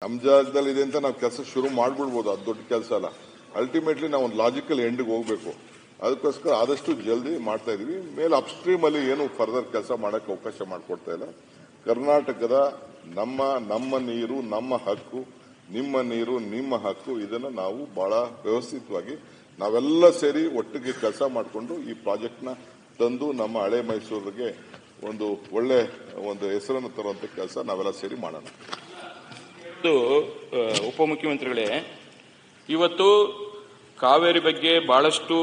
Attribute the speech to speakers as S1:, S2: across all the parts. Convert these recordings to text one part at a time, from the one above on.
S1: ನಮ್ಮ ಜಾಗದಲ್ಲಿ ಇದೆ ಅಂತ ನಾವು ಕೆಲಸ ಶುರು ಮಾಡ್ಬಿಡ್ಬೋದು, ಅದು ದೊಡ್ಡ ಕೆಲಸ ಅಲ್ಲ. ಅಲ್ಟಿಮೇಟ್ಲಿ ನಾವು ಒಂದು ಲಾಜಿಕಲ್ ಎಂಡ್ಗೆ ಹೋಗ್ಬೇಕು. ಅದಕ್ಕೋಸ್ಕರ ಆದಷ್ಟು ಜಲ್ದಿ ಮಾಡ್ತಾ ಇದೀವಿ. ಮೇಲೆ ಅಪ್ಸ್ಟ್ರೀಮ್ ಅಲ್ಲಿ ಏನು ಫರ್ದರ್ ಕೆಲಸ ಮಾಡಕ್ಕೆ ಅವಕಾಶ ಮಾಡಿಕೊಡ್ತಾ ಇಲ್ಲ. ಕರ್ನಾಟಕದ ನಮ್ಮ ನೀರು ನಮ್ಮ ಹಕ್ಕು, ನಿಮ್ಮ ನೀರು ನಿಮ್ಮ ಹಕ್ಕು, ಇದನ್ನು ನಾವು ಬಹಳ ವ್ಯವಸ್ಥಿತವಾಗಿ ನಾವೆಲ್ಲ ಸೇರಿ ಒಟ್ಟಿಗೆ ಕೆಲಸ ಮಾಡಿಕೊಂಡು ಈ ಪ್ರಾಜೆಕ್ಟ್ ನ ತಂದು ನಮ್ಮ ಹಳೆ ಮೈಸೂರಿಗೆ ಒಳ್ಳೆ ಹೆಸರನ್ನು ತರುವಂತ ಕೆಲಸ ನಾವೆಲ್ಲ ಸೇರಿ ಮಾಡೋಣ.
S2: ಉಪಮುಖ್ಯಮಂತ್ರಿಗಳೇ, ಇವತ್ತು ಕಾವೇರಿ ಬಗ್ಗೆ ಬಹಳಷ್ಟು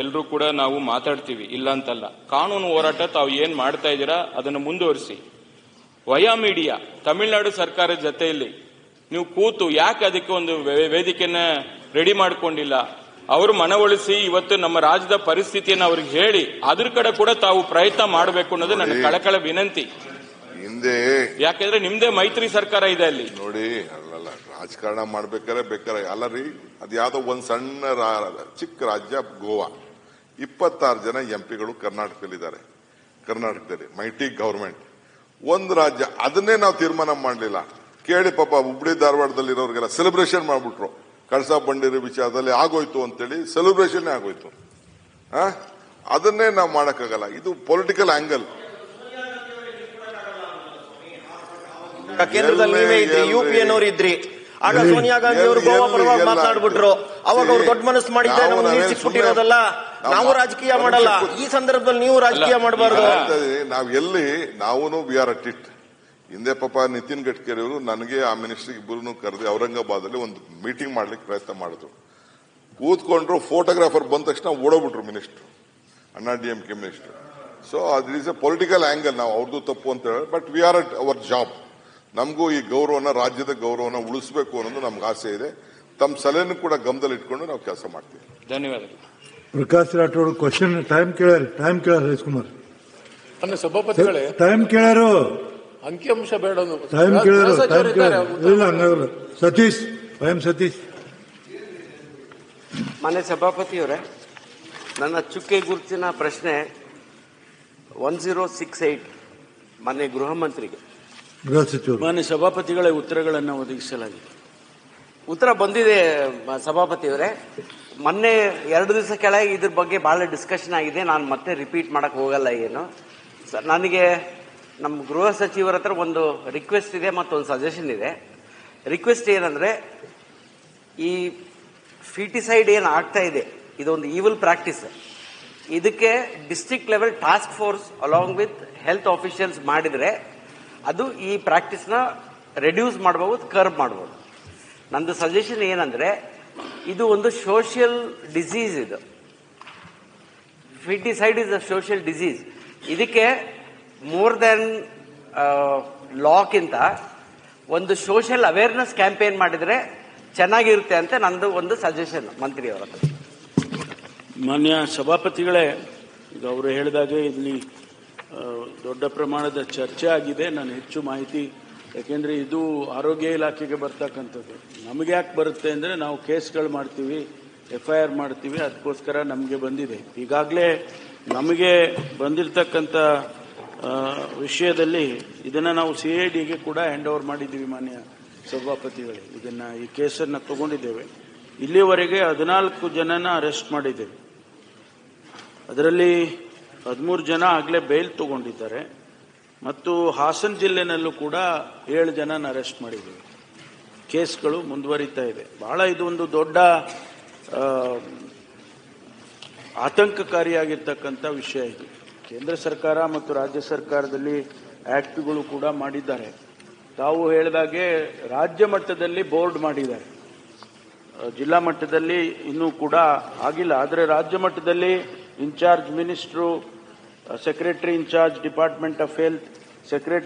S2: ಎಲ್ಲರೂ ಕೂಡ ನಾವು ಮಾತಾಡ್ತೀವಿ, ಇಲ್ಲ ಅಂತಲ್ಲ. ಕಾನೂನು ಹೋರಾಟ ತಾವು ಏನ್ ಮಾಡ್ತಾ ಇದ್ದೀರಾ ಅದನ್ನು ಮುಂದುವರಿಸಿ. ವಯಾ ಮೀಡಿಯಾ ತಮಿಳುನಾಡು ಸರ್ಕಾರದ ಜೊತೆಯಲ್ಲಿ ನೀವು ಕೂತು ಯಾಕೆ ಅದಕ್ಕೆ ಒಂದು ವೇದಿಕೆಯನ್ನ ರೆಡಿ ಮಾಡಿಕೊಂಡಿಲ್ಲ? ಅವರು ಮನವೊಲಿಸಿ ಇವತ್ತು ನಮ್ಮ ರಾಜ್ಯದ ಪರಿಸ್ಥಿತಿಯನ್ನು ಅವ್ರಿಗೆ ಹೇಳಿ ಅದ್ರ ಕಡೆ ಕೂಡ ತಾವು ಪ್ರಯತ್ನ ಮಾಡಬೇಕು ಅನ್ನೋದು ನನ್ನ ಕಳಕಳ ವಿನಂತಿ.
S1: ಹಿಂದೆ
S2: ಯಾಕೆಂದ್ರೆ ನಿಮ್ದೇ ಮೈತ್ರಿ ಸರ್ಕಾರ ಇದೆ ಅಲ್ಲಿ.
S1: ನೋಡಿ, ಅಲ್ಲಲ್ಲ ರಾಜಕಾರಣ ಬೇಕಾರೆ ಅಲ್ಲರಿ, ಅದು ಯಾವ್ದೋ ಒಂದ್ ಸಣ್ಣ ಚಿಕ್ಕ ರಾಜ್ಯ ಗೋವಾ, 26 ಜನ ಎಂಪಿಗಳು ಕರ್ನಾಟಕದಲ್ಲಿದ್ದಾರೆ. ಕರ್ನಾಟಕದಲ್ಲಿ ಮೈಟಿ ಗವರ್ಮೆಂಟ್ ಒಂದು ರಾಜ್ಯ, ಅದನ್ನೇ ನಾವು ತೀರ್ಮಾನ ಮಾಡಲಿಲ್ಲ. ಕೇಳಿ ಪಾಪ ಹುಬ್ಳಿ ಧಾರವಾಡದಲ್ಲಿರೋರಿಗೆಲ್ಲ ಸೆಲೆಬ್ರೇಷನ್ ಮಾಡ್ಬಿಟ್ರು. ಕಳಸಾ ಬಂಡೀರಿ ವಿಚಾರದಲ್ಲಿ ಆಗೋಯ್ತು ಅಂತೇಳಿ ಸೆಲೆಬ್ರೇಷನ್ ಆಗೋಯ್ತು. ಅದನ್ನೇ ನಾವು ಮಾಡಕ್ಕಾಗಲ್ಲ. ಇದು ಪೊಲಿಟಿಕಲ್ ಆಂಗಲ್.
S3: ಕೇಂದ್ರದಲ್ಲಿ ನೀವೇ ಇದ್ರಿ, ಯುಪಿಎನವರು ಇದ್ರಿ. ಆಗ ಸೋನಿಯಾ ಗಾಂಧಿ ಅವರು ಗೋವಾ ಪರವಾಗಿ ಮಾತನಾಡ್ಬಿಟ್ರು. ಅವಾಗ ಅವ್ರು ದೊಡ್ಡ ಮನಸ್ಸು ಮಾಡಿದ್ರೆ ನಮ್ಗೆ ನೀರು ಸಿಕ್ಬಿಟ್ಟಿರೋದಲ್ಲ, ನಾವು ರಾಜಕೀಯ ಮಾಡಲ್ಲ. ಈ ಸಂದರ್ಭದಲ್ಲಿ ನೀವು ರಾಜಕೀಯ ಮಾಡಬಾರ್ದು.
S1: ನಾವು ವಿ ಆರ್ ಅಟ್ ಇಟ್. ಹಿಂದೆ ಪಾಪ ನಿತಿನ್ ಗಡ್ಕರಿ ಅವರು ನನಗೆ ಆ ಮಿನಿಸ್ಟರ್ ಇಬ್ಬರನ್ನು ಕರೆದು ಔರಂಗಾಬಾದ್ ಅಲ್ಲಿ ಒಂದು ಮೀಟಿಂಗ್ ಮಾಡ್ಲಿಕ್ಕೆ ಪ್ರಯತ್ನ ಮಾಡಿದ್ರು. ಕೂತ್ಕೊಂಡ್ರು, ಫೋಟೋಗ್ರಾಫರ್ ಬಂದ ತಕ್ಷಣ ಓಡೋಗ್ಬಿಟ್ರು ಮಿನಿಸ್ಟರ್, ಅಣ್ಣಾ ಡಿಎಂಕೆ ಮಿನಿಸ್ಟರ್. ಸೊ ಅದ್ ಈಸ್ ಎ ಪೊಲಿಟಿಕಲ್ ಆಂಗಲ್. ನಾವು ಅವ್ರದ್ದು ತಪ್ಪು ಅಂತ ಹೇಳಿ, but we are at hour job. ನಮಗೂ ಈ ಗೌರವನ, ರಾಜ್ಯದ ಗೌರವನ ಉಳಿಸಬೇಕು ಅನ್ನೋದು ನಮ್ಗೆ ಆಸೆ ಇದೆ. ತಮ್ಮ ಸಲಹೆನೂ ಕೂಡ ಗಮನದಲ್ಲಿ ಇಟ್ಕೊಂಡು ನಾವು ಕೆಲಸ ಮಾಡ್ತೀವಿ.
S2: ಧನ್ಯವಾದಗಳು.
S4: ಪ್ರಕಾಶ್ ರಾಠೋಡ್ ಕ್ವಶನ್ ಟೈಮ್ ಕೇಳಾರ ಹರೀಶ್ ಕುಮಾರ್
S5: ಸಭಾಪತಿಗಳೇ,
S4: ಟೈಮ್ ಕೇಳಾರು,
S5: ಅಂಕಿಅಂಶ ಬೇಡ.
S4: ಟೈಮ್ ಕೇಳಾರು, ಇಲ್ಲ ಹಂಗಾಗಲ್ಲ. ಸತೀಶ್ ಸತೀಶ್.
S3: ಮಾನ್ಯ ಸಭಾಪತಿಯವರೇ, ನನ್ನ ಚುಕ್ಕೆ ಗುರುತಿನ ಪ್ರಶ್ನೆ 1068 ಮಾನ್ಯ ಗೃಹ ಮಂತ್ರಿಗೆ.
S4: ಗೃಹ ಸಚಿವರು.
S5: ಮಾನ್ಯ ಸಭಾಪತಿಗಳೇ, ಉತ್ತರಗಳನ್ನು ಒದಗಿಸಲಾಗಿದೆ.
S3: ಉತ್ತರ ಬಂದಿದೆ ಸಭಾಪತಿಯವರೇ. ಮೊನ್ನೆ 2 ದಿವಸ ಕೆಳಗೆ ಇದ್ರ ಬಗ್ಗೆ ಬಹಳ ಡಿಸ್ಕಷನ್ ಆಗಿದೆ. ನಾನು ಮತ್ತೆ ರಿಪೀಟ್ ಮಾಡಕ್ ಹೋಗಲ್ಲ. ಏನು ನನಗೆ ನಮ್ಮ ಗೃಹ ಸಚಿವರ ಹತ್ರ ಒಂದು ರಿಕ್ವೆಸ್ಟ್ ಇದೆ ಮತ್ತು ಒಂದು ಸಜೆಷನ್ ಇದೆ. ರಿಕ್ವೆಸ್ಟ್ ಏನಂದ್ರೆ, ಈ ಫಿಟಿಸೈಡ್ ಏನು ಆಗ್ತಾ ಇದೆ, ಇದೊಂದು ಈವಿಲ್ ಪ್ರಾಕ್ಟೀಸ್. ಇದಕ್ಕೆ district level task force along with health officials ಮಾಡಿದ್ರೆ ಅದು ಈ ಪ್ರಾಕ್ಟೀಸ್ನ ರೆಡ್ಯೂಸ್ ಮಾಡಬಹುದು, ಕರ್ಬ್ ಮಾಡಬಹುದು. ನಂದು ಸಜೆಷನ್ ಏನಂದ್ರೆ, ಇದು ಒಂದು ಸೋಷಿಯಲ್ ಡಿಸೀಸ್. ಇದು foeticide is a social disease. ಇದಕ್ಕೆ ಮೋರ್ ದೆನ್ ಲಾಕ್ಕಿಂತ ಒಂದು ಸೋಷಿಯಲ್ ಅವೇರ್ನೆಸ್ ಕ್ಯಾಂಪೇನ್ ಮಾಡಿದ್ರೆ ಚೆನ್ನಾಗಿರುತ್ತೆ ಅಂತ ನಂದು ಒಂದು ಸಜೆಷನ್ ಮಂತ್ರಿಯವರ ಹತ್ರ.
S5: ಮಾನ್ಯ ಸಭಾಪತಿಗಳೇ, ಈಗ ಅವರು ಹೇಳಿದಾಗೆ ಇಲ್ಲಿ ದೊಡ್ಡ ಪ್ರಮಾಣದ ಚರ್ಚೆ ಆಗಿದೆ. ನಾನು ಹೆಚ್ಚು ಮಾಹಿತಿ, ಯಾಕೆಂದ್ರೆ ಇದು ಆರೋಗ್ಯ ಇಲಾಖೆಗೆ ಬರ್ತಕ್ಕಂಥದ್ದು. ನಮಗೆ ಯಾಕೆ ಬರುತ್ತೆ ಅಂದ್ರೆ, ನಾವು ಕೇಸ್ಗಳು ಮಾಡ್ತೀವಿ, FIR ಮಾಡ್ತೀವಿ, ಅದಕ್ಕೋಸ್ಕರ ನಮಗೆ ಬಂದಿದೆ. ಈಗಾಗಲೇ ನಮಗೆ ಬಂದಿರತಕ್ಕಂಥ ವಿಷಯದಲ್ಲಿ ಇದನ್ನ ನಾವು CIDಗೆ ಕೂಡ ಹ್ಯಾಂಡ್ ಓವರ್ ಮಾಡಿದ್ದೀವಿ. ಮಾನ್ಯ ಸಭಾಪತಿಗಳೇ, ಈ ಕೇಸನ್ನು ತಗೊಂಡಿದ್ದೇವೆ. ಇಲ್ಲಿವರೆಗೆ 14 ಜನನ ಅರೆಸ್ಟ್ ಮಾಡಿದ್ದೇವೆ. ಅದರಲ್ಲಿ 13 ಜನ ಆಗಲೇ ಬೇಲ್ ತಗೊಂಡಿದ್ದಾರೆ ಮತ್ತು ಹಾಸನ ಜಿಲ್ಲೆನಲ್ಲೂ ಕೂಡ 7 ಜನನ ಅರೆಸ್ಟ್ ಮಾಡಿದ್ದೇವೆ. ಕೇಸ್ಗಳು ಮುಂದುವರಿತಾ ಇದೆ. ಬಹಳ ಇದು ಒಂದು ದೊಡ್ಡ ಆತಂಕಕಾರಿಯಾಗಿರ್ತಕ್ಕಂಥ ವಿಷಯ ಇದು. ಕೇಂದ್ರ ಸರ್ಕಾರ ಮತ್ತು ರಾಜ್ಯ ಸರ್ಕಾರದಲ್ಲಿ ಆಕ್ಟ್ಗಳು ಕೂಡ ಮಾಡಿದ್ದಾರೆ. ತಾವು ಹೇಳಿದಾಗೆ ರಾಜ್ಯ ಮಟ್ಟದಲ್ಲಿ ಬೋರ್ಡ್ ಮಾಡಿದ್ದಾರೆ, ಜಿಲ್ಲಾ ಮಟ್ಟದಲ್ಲಿ ಇನ್ನೂ ಕೂಡ ಆಗಿಲ್ಲ. ಆದರೆ ರಾಜ್ಯ ಮಟ್ಟದಲ್ಲಿ incharge minister, secretary incharge department of health, secretary